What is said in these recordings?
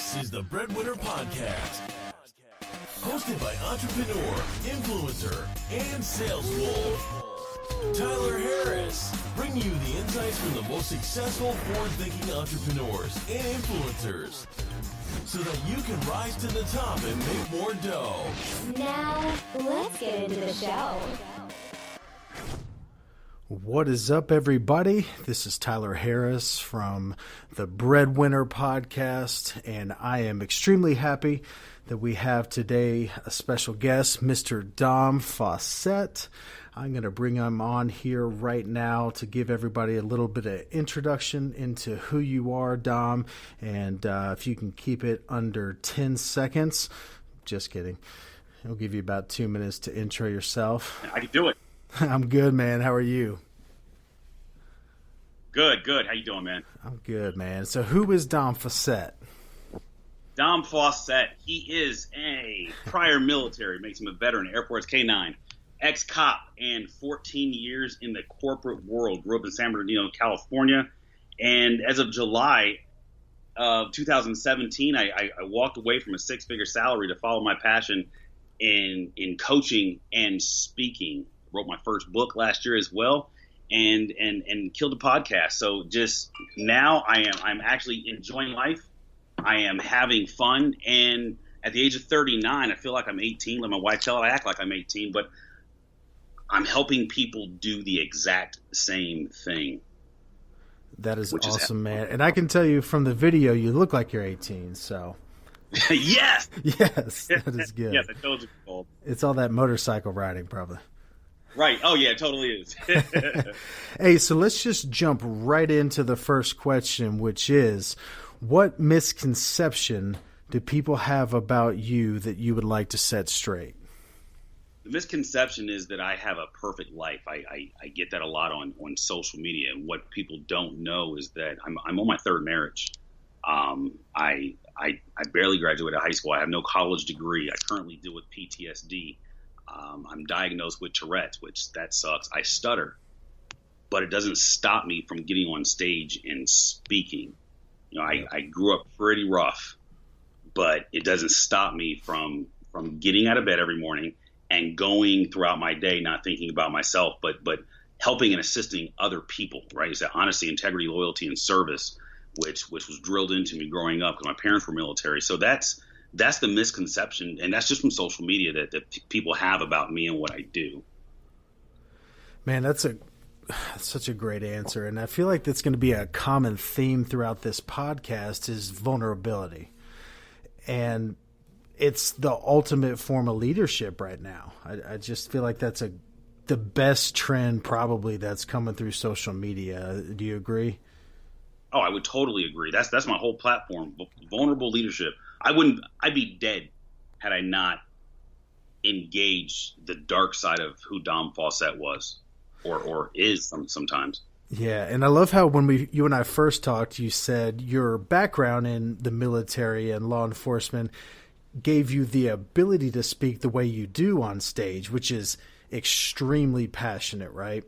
This is the BreadWinner Podcast, hosted by entrepreneur, influencer, and sales wolf, Tyler Harris, bringing you the insights from the most successful forward-thinking entrepreneurs and influencers, so that you can rise to the top and make more dough. Now, let's get into the show. What is up, everybody? This is Tyler Harris from the BreadWinner Podcast, and I am extremely happy that we have today a special guest, Mr. Dom Faussette. I'm going to bring him on here right now to give everybody a little bit of introduction into who you are, Dom, and if you can keep it under 10 seconds. Just kidding. I'll give you about 2 minutes to intro yourself. I can do it. I'm good, man. How are you? Good. How you doing, man? I'm good, man. So who is Dom Faussette? Dom Faussette, he is a prior military, makes him a veteran, Air Force K-9, ex-cop, and 14 years in the corporate world. Grew up in San Bernardino, California. And as of July of 2017, I walked away from a six-figure salary to follow my passion in coaching and speaking. Wrote my first book last year as well, and killed a podcast. So just now I'm actually enjoying life. I am having fun, and at the age of 39, I feel like I'm 18. Let my wife tell it I act like I'm 18, but I'm helping people do the exact same thing. That is awesome, man. And I can tell you from the video, you look like you're 18, so. Yes! Yes, that is good. Yes, I told you. Paul. It's all that motorcycle riding, probably. Right. Oh, yeah, it totally is. Hey, so let's just jump right into the first question, which is, what misconception do people have about you that you would like to set straight? The misconception is that I have a perfect life. I get that a lot on social media. And what people don't know is that I'm on my third marriage. I barely graduated high school. I have no college degree. I currently deal with PTSD. I'm diagnosed with Tourette's, which that sucks. I stutter, but it doesn't stop me from getting on stage and speaking. You know, I grew up pretty rough, but it doesn't stop me from getting out of bed every morning and going throughout my day, not thinking about myself, but helping and assisting other people, right? It's that honesty, integrity, loyalty, and service, which was drilled into me growing up because my parents were military. So that's the misconception, and that's just from social media that people have about me and what I do. Man, that's such a great answer, and I feel like that's going to be a common theme throughout this podcast is vulnerability. And it's the ultimate form of leadership right now. I just feel like that's the best trend probably that's coming through social media. Do you agree? Oh, I would totally agree. That's my whole platform, vulnerable leadership. I'd be dead had I not engaged the dark side of who Dom Faussette was or is sometimes. Yeah, and I love how when you and I first talked, you said your background in the military and law enforcement gave you the ability to speak the way you do on stage, which is extremely passionate, right?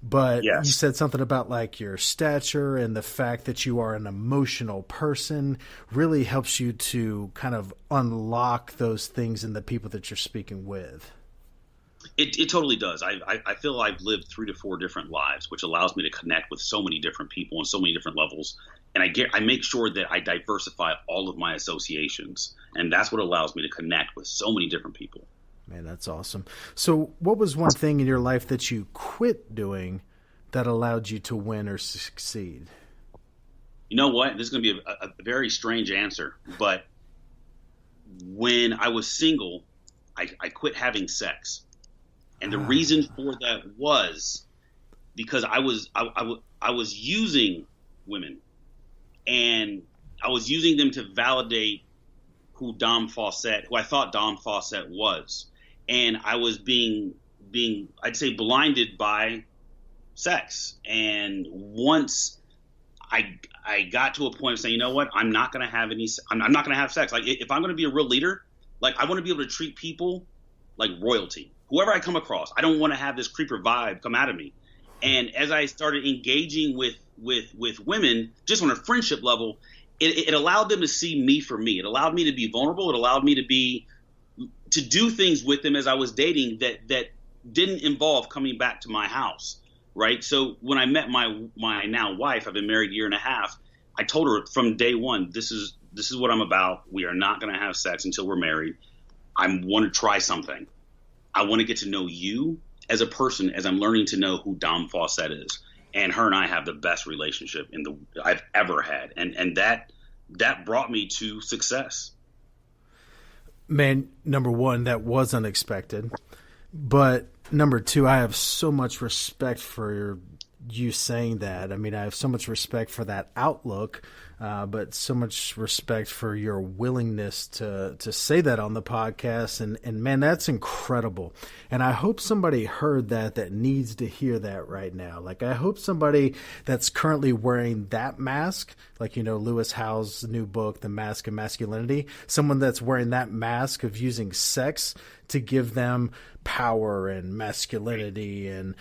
But yes. You said something about like your stature and the fact that you are an emotional person really helps you to kind of unlock those things in the people that you're speaking with. It totally does. I feel I've lived 3 to 4 different lives, which allows me to connect with so many different people on so many different levels. And I make sure that I diversify all of my associations. And that's what allows me to connect with so many different people. Man, that's awesome. So what was one thing in your life that you quit doing that allowed you to win or succeed? You know what? This is going to be a very strange answer. But when I was single, I quit having sex. And the reason for that was because I was using women, and I was using them to validate who I thought Dom Faussette was. And I was being I'd say blinded by sex. And once I got to a point of saying, you know what, I'm not going to have sex. Like if I'm going to be a real leader, like I want to be able to treat people like royalty. Whoever I come across, I don't want to have this creeper vibe come out of me. And as I started engaging with women just on a friendship level, it allowed them to see me for me. It allowed me to be vulnerable. It allowed me to do things with them as I was dating that didn't involve coming back to my house, right? So when I met my now wife, I've been married a year and a half. I told her from day one, this is what I'm about. We are not going to have sex until we're married. I want to try something. I want to get to know you as a person as I'm learning to know who Dom Faussette is. And her and I have the best relationship I've ever had. And that brought me to success. Man, number one, that was unexpected. But number two, I have so much respect for you saying that. I mean, I have so much respect for that outlook, but so much respect for your willingness to say that on the podcast. And man, that's incredible. And I hope somebody heard that needs to hear that right now. Like, I hope somebody that's currently wearing that mask, like, Lewis Howes' new book, The Mask of Masculinity, someone that's wearing that mask of using sex to give them power and masculinity and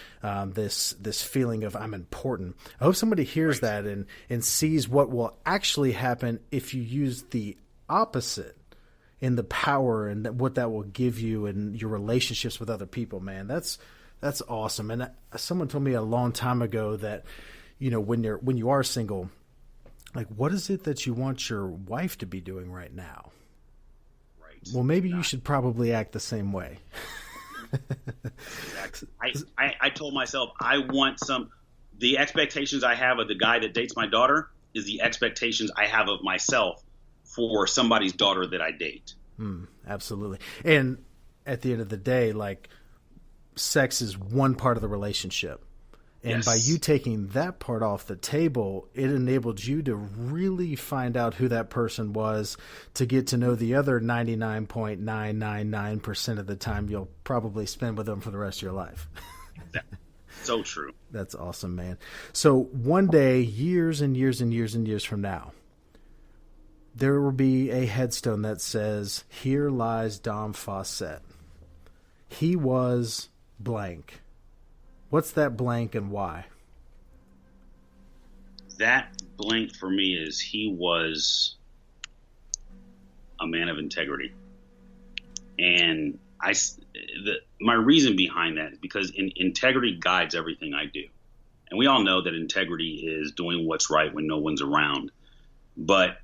this feeling of I'm important. I hope somebody hears that and sees what will actually happen if you use the opposite in the power and what that will give you in your relationships with other people. Man, that's awesome. And someone told me a long time ago that when you are single, like, what is it that you want your wife to be doing right now? Well, maybe you should probably act the same way. I told myself I want the expectations I have of the guy that dates my daughter is the expectations I have of myself for somebody's daughter that I date. Absolutely. And at the end of the day, like, sex is one part of the relationship. And by you taking that part off the table, it enabled you to really find out who that person was, to get to know the other 99.999% of the time you'll probably spend with them for the rest of your life. So true. That's awesome, man. So one day, years and years and years and years from now, there will be a headstone that says, "Here lies Dom Faussette. He was blank." What's that blank and why? That blank for me is he was a man of integrity. And my reason behind that is because integrity guides everything I do. And we all know that integrity is doing what's right when no one's around. But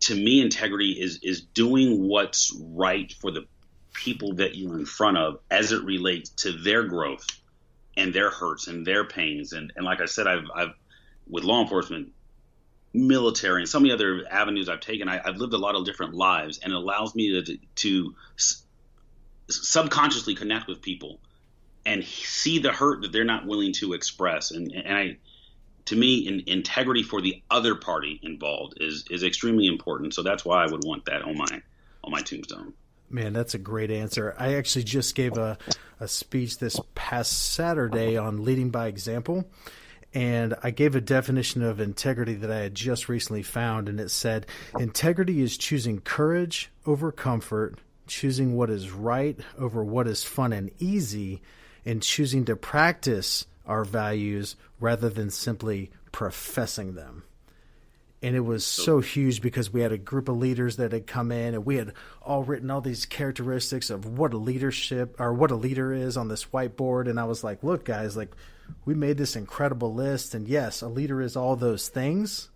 to me, integrity is doing what's right for the people that you're in front of as it relates to their growth and their hurts and their pains. And like I said, I've with law enforcement, military, and some of the other avenues I've taken, I've lived a lot of different lives, and it allows me to subconsciously connect with people and see the hurt that they're not willing to express. To me, integrity for the other party involved is extremely important. So that's why I would want that on my tombstone. Man, that's a great answer. I actually just gave a speech this past Saturday on leading by example, and I gave a definition of integrity that I had just recently found, and it said, integrity is choosing courage over comfort, choosing what is right over what is fun and easy, and choosing to practice our values rather than simply professing them. And it was so huge because we had a group of leaders that had come in, and we had all written all these characteristics of what a leader is on this whiteboard. And I was like, look, guys, like, we made this incredible list. And yes, a leader is all those things.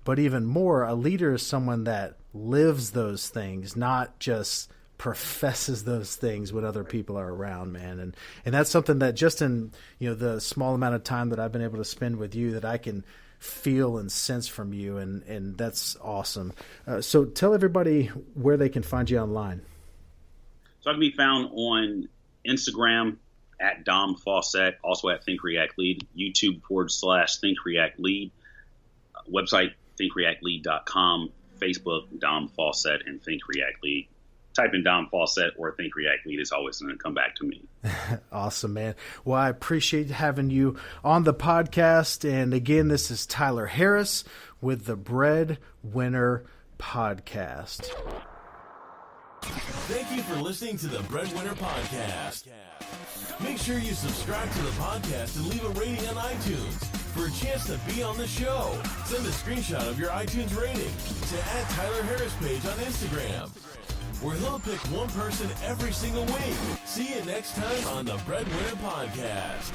But even more, a leader is someone that lives those things, not just professes those things when other people are around, man. And that's something that just in, the small amount of time that I've been able to spend with you, that I can feel and sense from you, and that's awesome. So tell everybody where they can find you online. So I can be found on Instagram at Dom Faussette, also at Think React Lead, YouTube / Think React Lead, website thinkreactlead.com, Facebook Dom Faussette and Think React Lead. Type in Dom Faussette or Think React Lead, is always going to come back to me. Awesome, man. Well, I appreciate having you on the podcast. And again, this is Tyler Harris with the BreadWinner podcast. Thank you for listening to the BreadWinner Podcast. Make sure you subscribe to the podcast and leave a rating on iTunes. For a chance to be on the show, send a screenshot of your iTunes rating to @TylerHarris page on Instagram, where he'll pick one person every single week. See you next time on the BreadWinner Podcast.